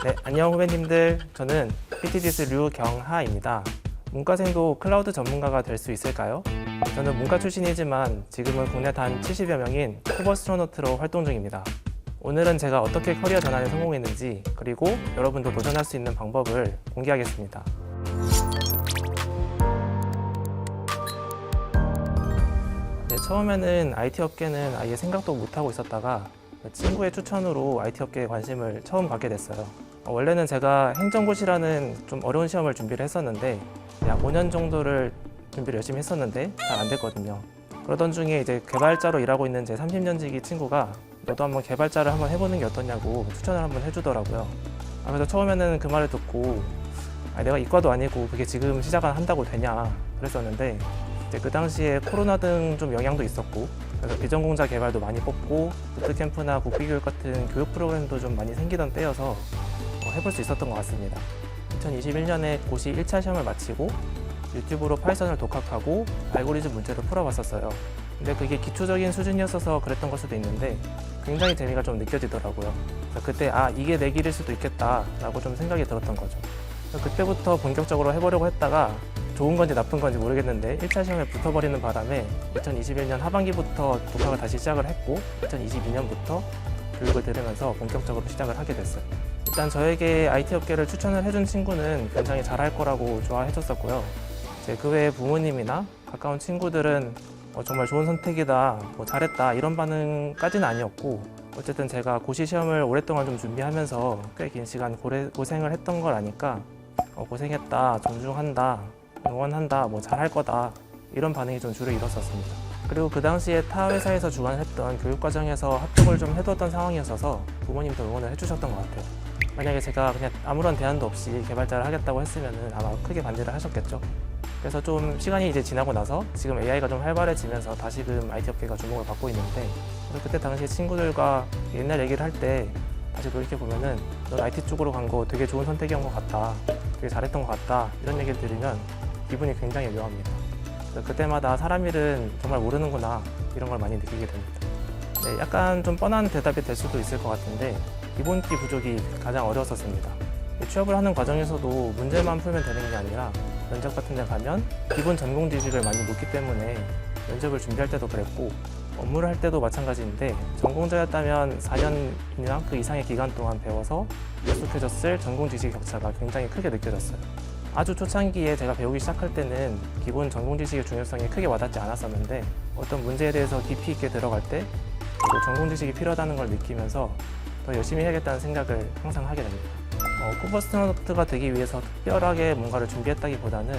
네, 안녕 후배님들. 저는 PTDS 류경하입니다. 문과생도 클라우드 전문가가 될 수 있을까요? 저는 문과 출신이지만 지금은 국내 단 70여 명인 코버스트로노트로 활동 중입니다. 오늘은 제가 어떻게 커리어 전환에 성공했는지, 그리고 여러분도 도전할 수 있는 방법을 공개하겠습니다. 네, 처음에는 IT 업계는 아예 생각도 못하고 있었다가 친구의 추천으로 IT 업계에 관심을 처음 갖게 됐어요. 원래는 제가 행정고시라는 좀 어려운 시험을 준비를 했었는데 약 5년 정도를 준비를 열심히 했었는데 잘 안 됐거든요. 그러던 중에 이제 개발자로 일하고 있는 제 30년지기 친구가 너도 한번 개발자를 한번 해보는 게 어떠냐고 추천을 한번 해주더라고요. 그래서 처음에는 그 말을 듣고 내가 이과도 아니고 그게 지금 시작을 한다고 되냐 그랬었는데 이제 그 당시에 코로나 등 좀 영향도 있었고 그래서 비전공자 개발도 많이 뽑고 부트캠프나 국비교육 같은 교육 프로그램도 좀 많이 생기던 때여서 해볼 수 있었던 것 같습니다. 2021년에 고시 1차 시험을 마치고 유튜브로 파이썬을 독학하고 알고리즘 문제를 풀어봤었어요. 근데 그게 기초적인 수준이었어서 그랬던 걸 수도 있는데 굉장히 재미가 좀 느껴지더라고요. 그래서 그때 이게 내 길일 수도 있겠다라고 좀 생각이 들었던 거죠. 그때부터 본격적으로 해보려고 했다가 좋은 건지 나쁜 건지 모르겠는데 1차 시험에 붙어버리는 바람에 2021년 하반기부터 독학을 다시 시작을 했고 2022년부터 교육을 들으면서 본격적으로 시작을 하게 됐어요. 일단 저에게 IT 업계를 추천을 해준 친구는 굉장히 잘할 거라고 좋아해줬었고요. 그 외에 부모님이나 가까운 친구들은 정말 좋은 선택이다, 잘했다 이런 반응까지는 아니었고 어쨌든 제가 고시 시험을 오랫동안 좀 준비하면서 꽤 긴 시간 고생을 했던 걸 아니까 고생했다, 존중한다, 응원한다, 잘할 거다 이런 반응이 좀 주로 이뤘었습니다. 그리고 그 당시에 타 회사에서 주관했던 교육과정에서 합격을 좀 해두었던 상황이었어서 부모님도 응원을 해주셨던 것 같아요. 만약에 제가 그냥 아무런 대안도 없이 개발자를 하겠다고 했으면 아마 크게 반대를 하셨겠죠. 그래서 좀 시간이 이제 지나고 나서 지금 AI가 좀 활발해지면서 다시금 IT 업계가 주목을 받고 있는데 그때 당시에 친구들과 옛날 얘기를 할 때 다시 돌이켜보면은 넌 IT 쪽으로 간 거 되게 좋은 선택이었던 것 같다, 되게 잘했던 것 같다 이런 얘기를 들으면 기분이 굉장히 묘합니다. 그때마다 사람 일은 정말 모르는구나 이런 걸 많이 느끼게 됩니다. 네, 약간 좀 뻔한 대답이 될 수도 있을 것 같은데 기본기 부족이 가장 어려웠었습니다. 취업을 하는 과정에서도 문제만 풀면 되는 게 아니라 면접 같은 데 가면 기본 전공 지식을 많이 묻기 때문에 면접을 준비할 때도 그랬고 업무를 할 때도 마찬가지인데 전공자였다면 4년이나 그 이상의 기간 동안 배워서 익숙해졌을 전공 지식 격차가 굉장히 크게 느껴졌어요. 아주 초창기에 제가 배우기 시작할 때는 기본 전공 지식의 중요성이 크게 와닿지 않았었는데 어떤 문제에 대해서 깊이 있게 들어갈 때 전공 지식이 필요하다는 걸 느끼면서 더 열심히 해야겠다는 생각을 항상 하게 됩니다. 코버스트로노트가 되기 위해서 특별하게 뭔가를 준비했다기보다는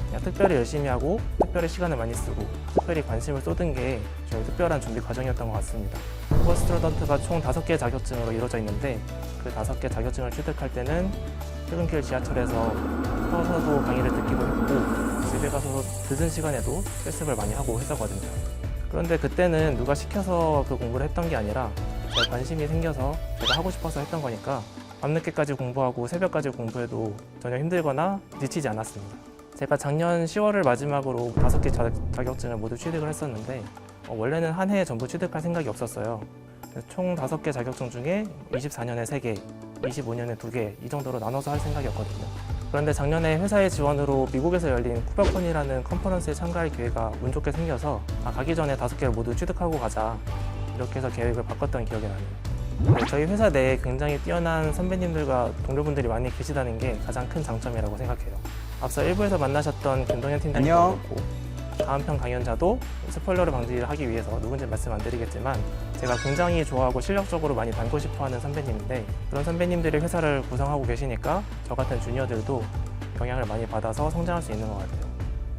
그냥 특별히 열심히 하고 특별히 시간을 많이 쓰고 특별히 관심을 쏟은 게 저희 특별한 준비 과정이었던 것 같습니다. 코버스트로노트가 총 5개의 자격증으로 이루어져 있는데 그 5개 자격증을 취득할 때는 퇴근길 지하철에서 서서도 강의를 듣기도 했고 집에 가서 늦은 시간에도 실습을 많이 하고 했었거든요. 그런데 그때는 누가 시켜서 그 공부를 했던 게 아니라 제가 관심이 생겨서 제가 하고 싶어서 했던 거니까 밤늦게까지 공부하고 새벽까지 공부해도 전혀 힘들거나 지치지 않았습니다. 제가 작년 10월을 마지막으로 5개 자격증을 모두 취득을 했었는데 원래는 한 해에 전부 취득할 생각이 없었어요. 총 5개 자격증 중에 24년에 3개, 25년에 2개 이 정도로 나눠서 할 생각이었거든요. 그런데 작년에 회사의 지원으로 미국에서 열린 쿠버콘이라는 컨퍼런스에 참가할 기회가 운 좋게 생겨서 가기 전에 5개를 모두 취득하고 가자 이렇게 해서 계획을 바꿨던 기억이 나네요. 저희 회사 내에 굉장히 뛰어난 선배님들과 동료분들이 많이 계시다는 게 가장 큰 장점이라고 생각해요. 앞서 1부에서 만나셨던 김동현 팀장님도 그렇고 다음 편 강연자도 스포일러를 방지하기 위해서 누군지 말씀 안 드리겠지만 제가 굉장히 좋아하고 실력적으로 많이 닮고 싶어하는 선배님인데 그런 선배님들이 회사를 구성하고 계시니까 저 같은 주니어들도 영향을 많이 받아서 성장할 수 있는 것 같아요.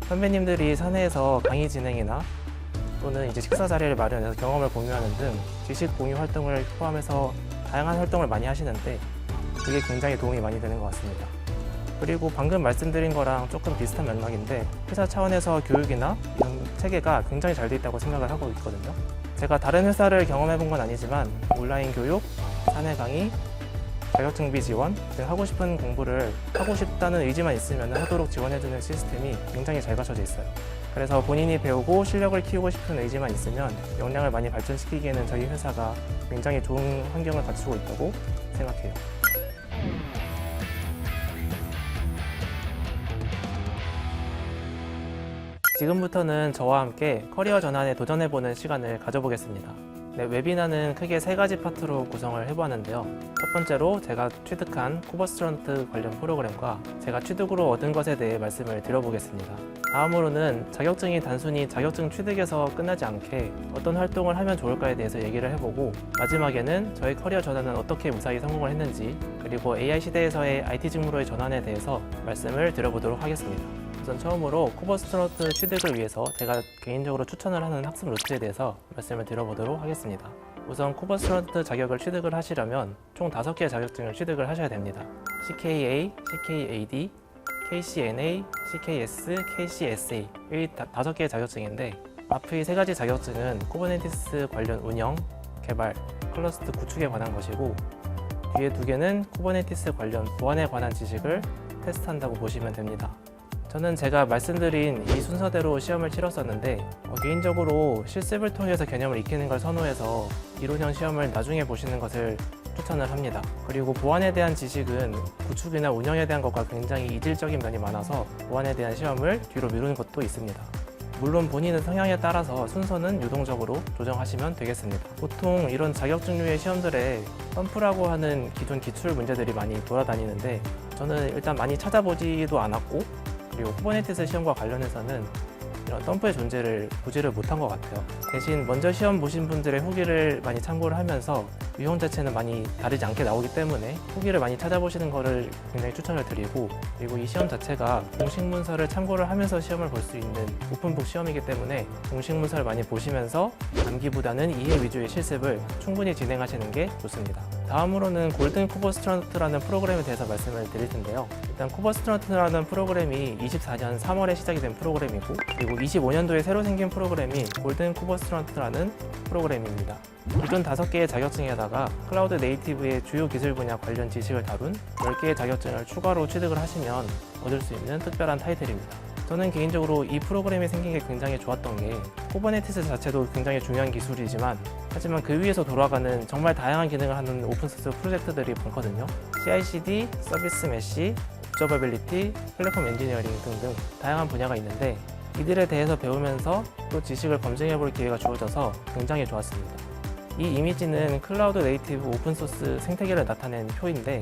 선배님들이 사내에서 강의 진행이나 또는 이제 식사 자리를 마련해서 경험을 공유하는 등 지식 공유 활동을 포함해서 다양한 활동을 많이 하시는데 그게 굉장히 도움이 많이 되는 것 같습니다. 그리고 방금 말씀드린 거랑 조금 비슷한 맥락인데 회사 차원에서 교육이나 이런 체계가 굉장히 잘 돼 있다고 생각을 하고 있거든요. 제가 다른 회사를 경험해 본 건 아니지만 온라인 교육, 사내 강의, 자격증비 지원 등 하고 싶은 공부를 하고 싶다는 의지만 있으면 하도록 지원해주는 시스템이 굉장히 잘 갖춰져 있어요. 그래서 본인이 배우고 실력을 키우고 싶은 의지만 있으면 역량을 많이 발전시키기에는 저희 회사가 굉장히 좋은 환경을 갖추고 있다고 생각해요. 지금부터는 저와 함께 커리어 전환에 도전해보는 시간을 가져보겠습니다. 네, 웨비나는 크게 3가지 파트로 구성을 해보았는데요. 첫 번째로 제가 취득한 코버스트런트 관련 프로그램과 제가 취득으로 얻은 것에 대해 말씀을 드려보겠습니다. 다음으로는 자격증이 단순히 자격증 취득에서 끝나지 않게 어떤 활동을 하면 좋을까에 대해서 얘기를 해보고, 마지막에는 저의 커리어 전환은 어떻게 무사히 성공을 했는지, 그리고 AI 시대에서의 IT 직무로의 전환에 대해서 말씀을 드려보도록 하겠습니다. 우선 처음으로 코버스트런트 취득을 위해서 제가 개인적으로 추천을 하는 학습 루트에 대해서 말씀을 드려보도록 하겠습니다. 우선 코버스트런트 자격을 취득을 하시려면 총 5개의 자격증을 취득을 하셔야 됩니다. CKA, CKAD, KCNA, CKS, KCSA 이 5개의 자격증인데, 앞의 3가지 자격증은 쿠버네티스 관련 운영, 개발, 클러스터 구축에 관한 것이고, 뒤에 2개는 쿠버네티스 관련 보안에 관한 지식을 테스트한다고 보시면 됩니다. 저는 제가 말씀드린 이 순서대로 시험을 치렀었는데, 개인적으로 실습을 통해서 개념을 익히는 걸 선호해서 이론형 시험을 나중에 보시는 것을 추천을 합니다. 그리고 보안에 대한 지식은 구축이나 운영에 대한 것과 굉장히 이질적인 면이 많아서 보안에 대한 시험을 뒤로 미루는 것도 있습니다. 물론 본인의 성향에 따라서 순서는 유동적으로 조정하시면 되겠습니다. 보통 이런 자격증류의 시험들에 덤프라고 하는 기존 기출 문제들이 많이 돌아다니는데, 저는 일단 많이 찾아보지도 않았고, 그리고 쿠버네티스 시험과 관련해서는 이런 덤프의 존재를 보지를 못한 것 같아요. 대신 먼저 시험 보신 분들의 후기를 많이 참고를 하면서 유형 자체는 많이 다르지 않게 나오기 때문에 후기를 많이 찾아보시는 것을 굉장히 추천을 드리고, 그리고 이 시험 자체가 공식 문서를 참고를 하면서 시험을 볼 수 있는 오픈북 시험이기 때문에 공식 문서를 많이 보시면서 암기보다는 이해 위주의 실습을 충분히 진행하시는 게 좋습니다. 다음으로는 골든 코버스트런트라는 프로그램에 대해서 말씀을 드릴 텐데요. 일단 코버스트런트라는 프로그램이 24년 3월에 시작이 된 프로그램이고, 그리고 25년도에 새로 생긴 프로그램이 골든 코버스트런트라는 프로그램입니다. 기존 5개의 자격증에다가 클라우드 네이티브의 주요 기술 분야 관련 지식을 다룬 10개의 자격증을 추가로 취득을 하시면 얻을 수 있는 특별한 타이틀입니다. 저는 개인적으로 이 프로그램이 생긴 게 굉장히 좋았던 게, 쿠버네티스 자체도 굉장히 중요한 기술이지만 하지만 그 위에서 돌아가는 정말 다양한 기능을 하는 오픈소스 프로젝트들이 많거든요. CI/CD, 서비스 메시, 옵저버빌리티, 플랫폼 엔지니어링 등등 다양한 분야가 있는데, 이들에 대해서 배우면서 또 지식을 검증해 볼 기회가 주어져서 굉장히 좋았습니다. 이 이미지는 클라우드 네이티브 오픈소스 생태계를 나타낸 표인데,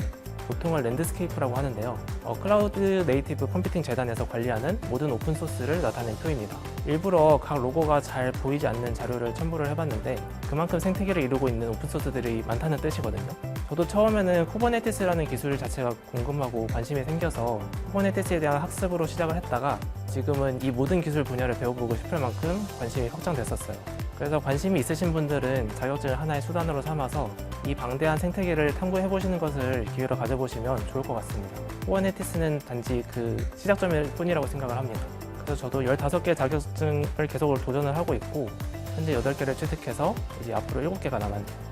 보통은 랜드스케이프라고 하는데요. 클라우드 네이티브 컴퓨팅 재단에서 관리하는 모든 오픈소스를 나타낸 표입니다. 일부러 각 로고가 잘 보이지 않는 자료를 첨부를 해봤는데, 그만큼 생태계를 이루고 있는 오픈소스들이 많다는 뜻이거든요. 저도 처음에는 쿠버네티스라는 기술 자체가 궁금하고 관심이 생겨서 쿠버네티스에 대한 학습으로 시작을 했다가, 지금은 이 모든 기술 분야를 배워보고 싶을 만큼 관심이 확장됐었어요. 그래서 관심이 있으신 분들은 자격증을 하나의 수단으로 삼아서 이 방대한 생태계를 탐구해 보시는 것을 기회로 가져보시면 좋을 것 같습니다. 쿠버네티스는 단지 그 시작점일 뿐이라고 생각을 합니다. 그래서 저도 15개 자격증을 계속으로 도전을 하고 있고, 현재 8개를 취득해서 이제 앞으로 7개가 남았네요.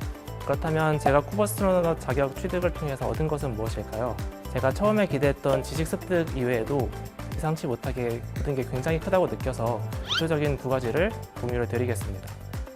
그렇다면 제가 쿠버스트런트 자격 취득을 통해서 얻은 것은 무엇일까요? 제가 처음에 기대했던 지식 습득 이외에도 예상치 못하게 얻은 게 굉장히 크다고 느껴서 대표적인 2가지를 공유를 드리겠습니다.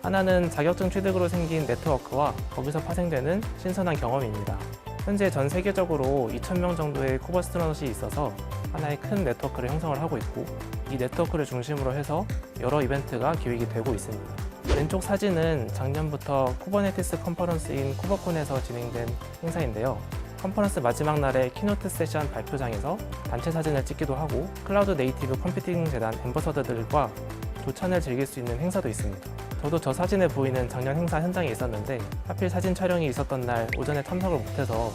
하나는 자격증 취득으로 생긴 네트워크와 거기서 파생되는 신선한 경험입니다. 현재 전 세계적으로 2,000명 정도의 쿠버스트런트이 있어서 하나의 큰 네트워크를 형성을 하고 있고, 이 네트워크를 중심으로 해서 여러 이벤트가 기획이 되고 있습니다. 왼쪽 사진은 작년부터 쿠버네티스 컨퍼런스인 쿠버콘에서 진행된 행사인데요. 컨퍼런스 마지막 날의 키노트 세션 발표장에서 단체 사진을 찍기도 하고, 클라우드 네이티브 컴퓨팅 재단 앰버서더들과 조찬을 즐길 수 있는 행사도 있습니다. 저도 저 사진에 보이는 작년 행사 현장에 있었는데, 하필 사진 촬영이 있었던 날 오전에 참석을 못해서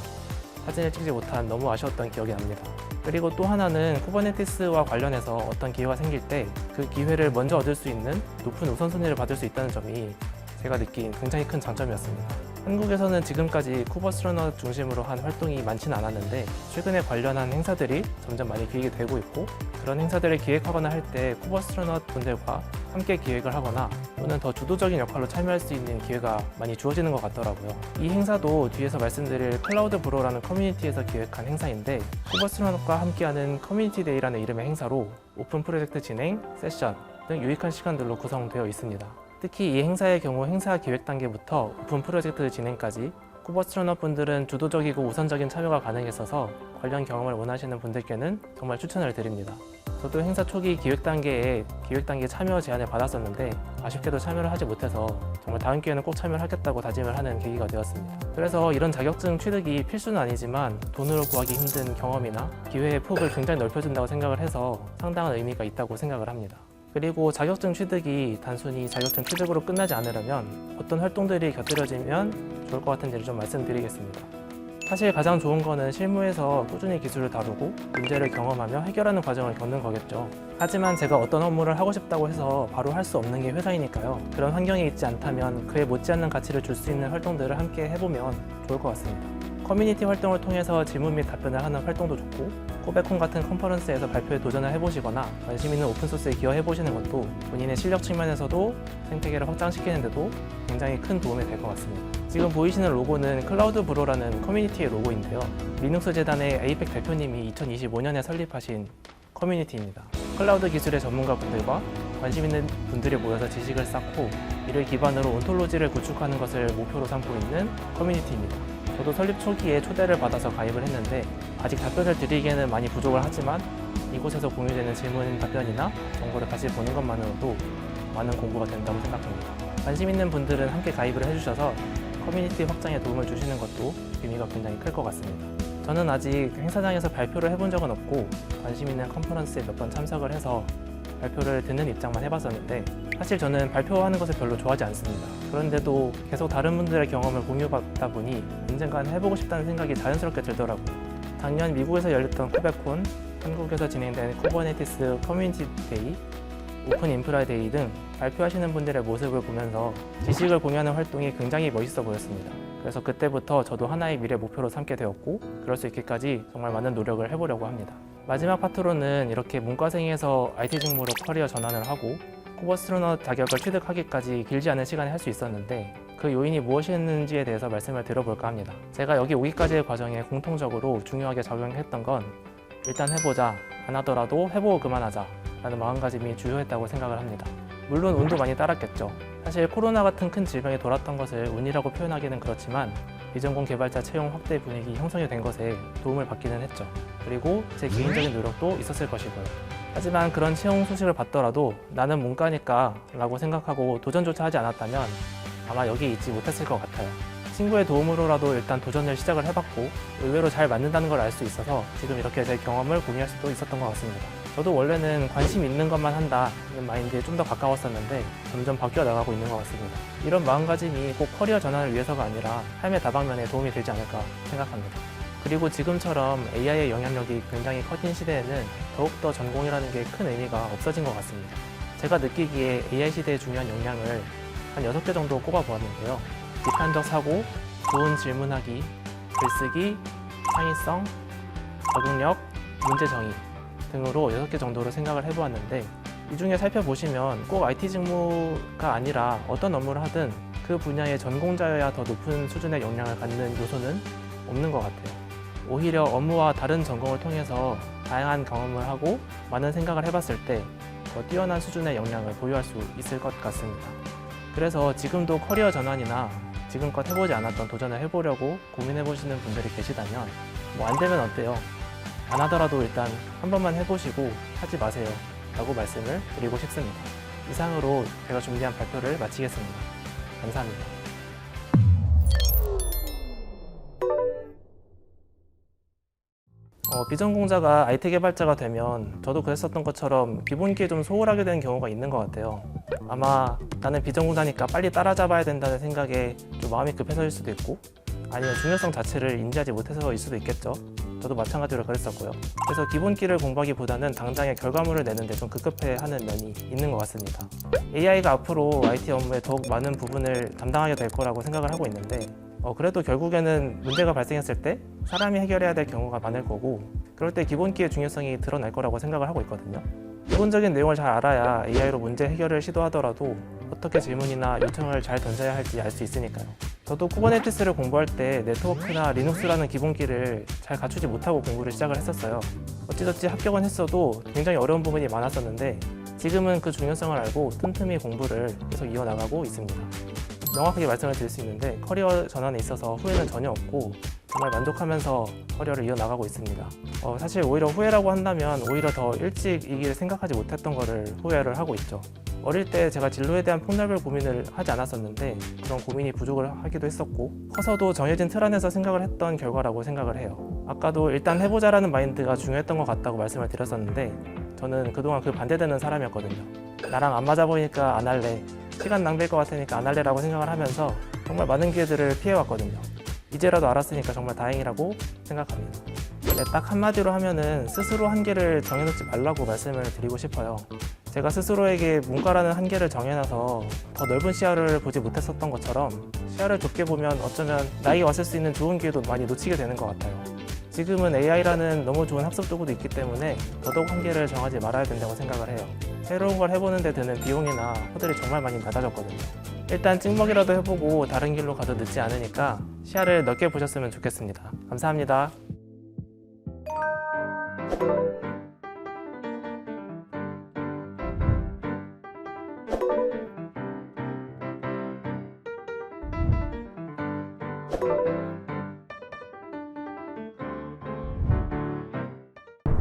사진을 찍지 못한 너무 아쉬웠던 기억이 납니다. 그리고 또 하나는 쿠버네티스와 관련해서 어떤 기회가 생길 때 그 기회를 먼저 얻을 수 있는 높은 우선순위를 받을 수 있다는 점이 제가 느낀 굉장히 큰 장점이었습니다. 한국에서는 지금까지 쿠버스트런트 중심으로 한 활동이 많지는 않았는데, 최근에 관련한 행사들이 점점 많이 기획이 되고 있고, 그런 행사들을 기획하거나 할 때 쿠버스트런트 분들과 함께 기획을 하거나 또는 더 주도적인 역할로 참여할 수 있는 기회가 많이 주어지는 것 같더라고요. 이 행사도 뒤에서 말씀드릴 클라우드 브로라는 커뮤니티에서 기획한 행사인데, 쿠버스트런트과 함께하는 커뮤니티 데이라는 이름의 행사로 오픈 프로젝트 진행, 세션 등 유익한 시간들로 구성되어 있습니다. 특히 이 행사의 경우 행사 기획 단계부터 오픈 프로젝트 진행까지 쿠버스트로넛 분들은 주도적이고 우선적인 참여가 가능했어서 관련 경험을 원하시는 분들께는 정말 추천을 드립니다. 저도 행사 초기 기획 단계 참여 제안을 받았었는데 아쉽게도 참여를 하지 못해서 정말 다음 기회에는 꼭 참여를 하겠다고 다짐을 하는 계기가 되었습니다. 그래서 이런 자격증 취득이 필수는 아니지만 돈으로 구하기 힘든 경험이나 기회의 폭을 굉장히 넓혀준다고 생각을 해서 상당한 의미가 있다고 생각을 합니다. 그리고 자격증 취득이 단순히 자격증 취득으로 끝나지 않으려면 어떤 활동들이 곁들여지면 좋을 것 같은지를 좀 말씀드리겠습니다. 사실 가장 좋은 거는 실무에서 꾸준히 기술을 다루고 문제를 경험하며 해결하는 과정을 겪는 거겠죠. 하지만 제가 어떤 업무를 하고 싶다고 해서 바로 할 수 없는 게 회사이니까요. 그런 환경에 있지 않다면 그에 못지않는 가치를 줄 수 있는 활동들을 함께 해보면 좋을 것 같습니다. 커뮤니티 활동을 통해서 질문 및 답변을 하는 활동도 좋고 코베콘 같은 컨퍼런스에서 발표에 도전을 해보시거나 관심 있는 오픈소스에 기여해보시는 것도 본인의 실력 측면에서도 생태계를 확장시키는 데도 굉장히 큰 도움이 될 것 같습니다. 지금 보이시는 로고는 클라우드 브로라는 커뮤니티의 로고인데요. 리눅스 재단의 에이펙 대표님이 2025년에 설립하신 커뮤니티입니다. 클라우드 기술의 전문가분들과 관심 있는 분들이 모여서 지식을 쌓고 이를 기반으로 온톨로지를 구축하는 것을 목표로 삼고 있는 커뮤니티입니다. 저도 설립 초기에 초대를 받아서 가입을 했는데 아직 답변을 드리기에는 많이 부족을 하지만 이곳에서 공유되는 질문 답변이나 정보를 다시 보는 것만으로도 많은 공부가 된다고 생각합니다. 관심 있는 분들은 함께 가입을 해주셔서 커뮤니티 확장에 도움을 주시는 것도 의미가 굉장히 클 것 같습니다. 저는 아직 행사장에서 발표를 해본 적은 없고 관심 있는 컨퍼런스에 몇 번 참석을 해서 발표를 듣는 입장만 해봤었는데 사실 저는 발표하는 것을 별로 좋아하지 않습니다. 그런데도 계속 다른 분들의 경험을 공유받다 보니 언젠간 해보고 싶다는 생각이 자연스럽게 들더라고요. 작년 미국에서 열렸던 코베콘, 한국에서 진행된 쿠버네티스 커뮤니티 데이, 오픈 인프라 데이 등 발표하시는 분들의 모습을 보면서 지식을 공유하는 활동이 굉장히 멋있어 보였습니다. 그래서 그때부터 저도 하나의 미래 목표로 삼게 되었고 그럴 수 있기까지 정말 많은 노력을 해보려고 합니다. 마지막 파트로는 이렇게 문과생에서 IT 직무로 커리어 전환을 하고 쿠버스트로넛 자격을 취득하기까지 길지 않은 시간에 할 수 있었는데 그 요인이 무엇이었는지에 대해서 말씀을 드려볼까 합니다. 제가 여기 오기까지의 과정에 공통적으로 중요하게 작용했던 건 일단 해보자, 안 하더라도 해보고 그만하자 라는 마음가짐이 주요했다고 생각을 합니다. 물론 운도 많이 따랐겠죠. 사실 코로나 같은 큰 질병이 돌았던 것을 운이라고 표현하기는 그렇지만 비전공 개발자 채용 확대 분위기 형성이 된 것에 도움을 받기는 했죠. 그리고 제 개인적인 노력도 있었을 것이고요. 하지만 그런 채용 소식을 받더라도 나는 문과니까 라고 생각하고 도전조차 하지 않았다면 아마 여기에 있지 못했을 것 같아요. 친구의 도움으로라도 일단 도전을 시작을 해봤고 의외로 잘 맞는다는 걸 알 수 있어서 지금 이렇게 제 경험을 공유할 수도 있었던 것 같습니다. 저도 원래는 관심 있는 것만 한다는 마인드에 좀 더 가까웠었는데 점점 바뀌어 나가고 있는 것 같습니다. 이런 마음가짐이 꼭 커리어 전환을 위해서가 아니라 삶의 다방면에 도움이 되지 않을까 생각합니다. 그리고 지금처럼 AI의 영향력이 굉장히 커진 시대에는 더욱더 전공이라는 게 큰 의미가 없어진 것 같습니다. 제가 느끼기에 AI 시대의 중요한 역량을 한 6개 정도 꼽아보았는데요. 비판적 사고, 좋은 질문하기, 글쓰기, 창의성, 적응력, 문제 정의 등으로 6개 정도로 생각을 해보았는데 이 중에 살펴보시면 꼭 IT 직무가 아니라 어떤 업무를 하든 그 분야의 전공자여야 더 높은 수준의 역량을 갖는 요소는 없는 것 같아요. 오히려 업무와 다른 전공을 통해서 다양한 경험을 하고 많은 생각을 해봤을 때 더 뛰어난 수준의 역량을 보유할 수 있을 것 같습니다. 그래서 지금도 커리어 전환이나 지금껏 해보지 않았던 도전을 해보려고 고민해보시는 분들이 계시다면 뭐 안 되면 어때요? 안 하더라도 일단 한 번만 해보시고 하지 마세요 라고 말씀을 드리고 싶습니다. 이상으로 제가 준비한 발표를 마치겠습니다. 감사합니다. 비전공자가 IT 개발자가 되면 저도 그랬었던 것처럼 기본기에 좀 소홀하게 되는 경우가 있는 것 같아요. 아마 나는 비전공자니까 빨리 따라잡아야 된다는 생각에 좀 마음이 급해서일 수도 있고 아니면 중요성 자체를 인지하지 못해서일 수도 있겠죠. 저도 마찬가지로 그랬었고요. 그래서 기본기를 공부하기보다는 당장의 결과물을 내는데 좀 급급해하는 면이 있는 것 같습니다. AI가 앞으로 IT 업무에 더욱 많은 부분을 담당하게 될 거라고 생각을 하고 있는데 그래도 결국에는 문제가 발생했을 때 사람이 해결해야 될 경우가 많을 거고 그럴 때 기본기의 중요성이 드러날 거라고 생각을 하고 있거든요. 기본적인 내용을 잘 알아야 AI로 문제 해결을 시도하더라도 어떻게 질문이나 요청을 잘 던져야 할지 알 수 있으니까요. 저도 쿠버네티스를 공부할 때 네트워크나 리눅스라는 기본기를 잘 갖추지 못하고 공부를 시작을 했었어요. 어찌저찌 합격은 했어도 굉장히 어려운 부분이 많았었는데 지금은 그 중요성을 알고 틈틈이 공부를 계속 이어나가고 있습니다. 명확하게 말씀을 드릴 수 있는데 커리어 전환에 있어서 후회는 전혀 없고 정말 만족하면서 커리어를 이어나가고 있습니다. 사실 오히려 후회라고 한다면 오히려 더 일찍 이 길을 생각하지 못했던 거를 후회를 하고 있죠. 어릴 때 제가 진로에 대한 폭넓은 고민을 하지 않았었는데 그런 고민이 부족을 하기도 했었고 커서도 정해진 틀 안에서 생각을 했던 결과라고 생각을 해요. 아까도 일단 해보자라는 마인드가 중요했던 것 같다고 말씀을 드렸었는데 저는 그동안 그 반대되는 사람이었거든요. 나랑 안 맞아 보이니까 안 할래, 시간 낭비일 것 같으니까 안 할래라고 생각을 하면서 정말 많은 기회들을 피해왔거든요. 이제라도 알았으니까 정말 다행이라고 생각합니다. 네, 딱 한마디로 하면은 스스로 한계를 정해놓지 말라고 말씀을 드리고 싶어요. 제가 스스로에게 문과라는 한계를 정해놔서 더 넓은 시야를 보지 못했었던 것처럼 시야를 좁게 보면 어쩌면 나에게 왔을 수 있는 좋은 기회도 많이 놓치게 되는 것 같아요. 지금은 AI라는 너무 좋은 학습 도구도 있기 때문에 더더욱 한계를 정하지 말아야 된다고 생각을 해요. 새로운 걸 해보는 데 드는 비용이나 허들이 정말 많이 낮아졌거든요. 일단 찍먹이라도 해보고 다른 길로 가도 늦지 않으니까 시야를 넓게 보셨으면 좋겠습니다. 감사합니다.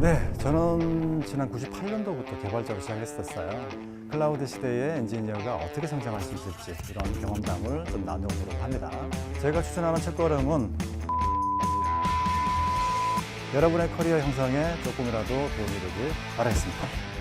네, 저는 지난 98년도부터 개발자로 시작했었어요. 클라우드 시대의 엔지니어가 어떻게 성장할 수 있을지 이런 경험담을 좀 나눠보려고 합니다. 제가 추천하는 첫걸음은 여러분의 커리어 형성에 조금이라도 도움이 되길 바라겠습니다.